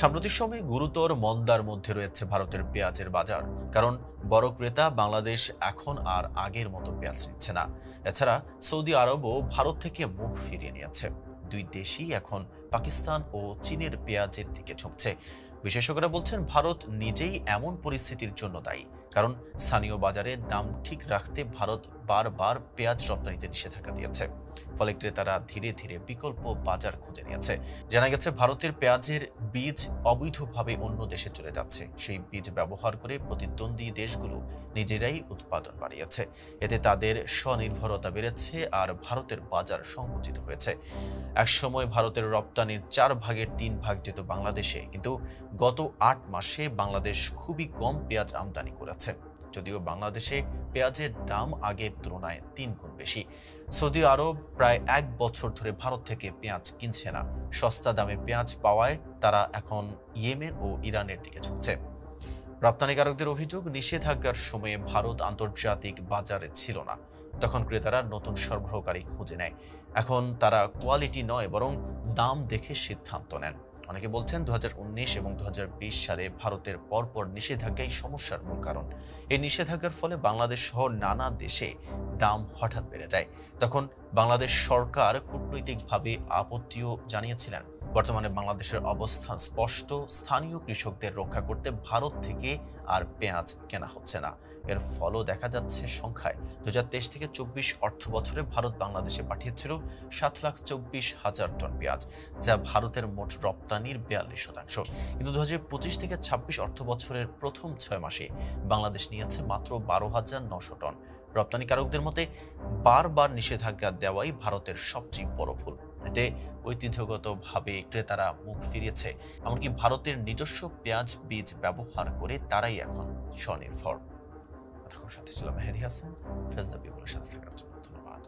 সাম্প্রতিক সময়ে গুরুতর মন্দার মধ্যে রয়েছে ভারতের পেঁয়াজের বাজার। কারণ বড় ক্রেতা বাংলাদেশ এখন আর আগের মতো পেঁয়াজ নিচ্ছে না। এছাড়া সৌদি আরবও ভারত থেকে মুখ ফিরিয়ে নিয়েছে। দুই দেশই এখন পাকিস্তান ও চীনের পেঁয়াজের দিকে ঝুঁকছে। বিশেষজ্ঞরা বলছেন ভারত নিজেই এমন পরিস্থিতির জন্য দায়ী। কারণ স্থানীয় বাজারে দাম ঠিক রাখতে ভারত বারবার পেঁয়াজ রপ্তানিতে নিষেধাজ্ঞা দিয়েছে। ফলে ক্রেতারা ধীরে ধীরে বিকল্প বাজার খুঁজে নিয়েছে। জানা গেছে ভারতের পেঁয়াজের বীজ অবৈধভাবে অন্য দেশে চলে যাচ্ছে। সেই বীজ ব্যবহার করে প্রতিদ্বন্দ্বী দেশগুলো নিজেরাই উৎপাদন বাড়িয়েছে। এতে তাদের স্বনির্ভরতা বেড়েছে আর ভারতের বাজার সংকুচিত হয়েছে। একসময় ভারতের রপ্তানির 4/3 যেত বাংলাদেশে, কিন্তু গত 8 মাসে বাংলাদেশ খুবই কম পেঁয়াজ আমদানি করেছে। যদিও বাংলাদেশে পেঁয়াজের দাম আগের তুলনায় 3 গুণ বেশি। সৌদি আরব প্রায় 1 বছর ধরে ভারত থেকে পেঁয়াজ কিনছে না। সস্তা দামে পেঁয়াজ পাওয়ায় তারা এখন ইয়েমেন ও ইরানের দিকে ঝুঁকছে। রপ্তানিকারকদের অভিযোগ, নিষেধাজ্ঞার সময়ে ভারত আন্তর্জাতিক বাজারে ছিল না। তখন ক্রেতারা নতুন সরবরাহকারী খুঁজে নেয়। এখন তারা কোয়ালিটি নয়, বরং দাম দেখে সিদ্ধান্ত নেন। অনেকে বলছেন 2019 এবং 2020 সালে ভারতের পরপর নিষেধাজ্ঞাই সমস্যার মূল কারণ। এই নিষেধাজ্ঞার ফলে বাংলাদেশ সহ নানা দেশে দাম হঠাৎ বেড়ে যায়। তখন বাংলাদেশ সরকার কূটনৈতিকভাবে আপত্তিও জানিয়েছিলেন। বর্তমানে বাংলাদেশের অবস্থান স্পষ্ট। স্থানীয় কৃষকদের রক্ষা করতে ভারত থেকে আর পেঁয়াজ কেনা হচ্ছে না। এর ফলও দেখা যাচ্ছে সংখ্যায়। 2023 থেকে 24 অর্থ বছরে ভারত বাংলাদেশে পাঠিয়েছিল 7,24,000 টন পেঁয়াজ, যা ভারতের মোট রপ্তানির 42%। কিন্তু 2025 থেকে 26 অর্থ বছরের প্রথম 6 মাসে বাংলাদেশ নিয়েছে মাত্র 12,900 টন। রপ্তানিকারকদের মতে বারবার নিষেধাজ্ঞা দেওয়াই ভারতের সবচেয়ে বড় ভুল। এতে ঐতিহ্যগতভাবে ক্রেতারা মুখ ফিরিয়েছে। এমনকি ভারতের নিজস্ব পেঁয়াজ বীজ ব্যবহার করে তারাই এখন স্বনির্ভর। এতক্ষণ সাথে ছিলাম মেহেদী হাসান। ফেজ দ্য পিপলের সাথে থাকার জন্য ধন্যবাদ।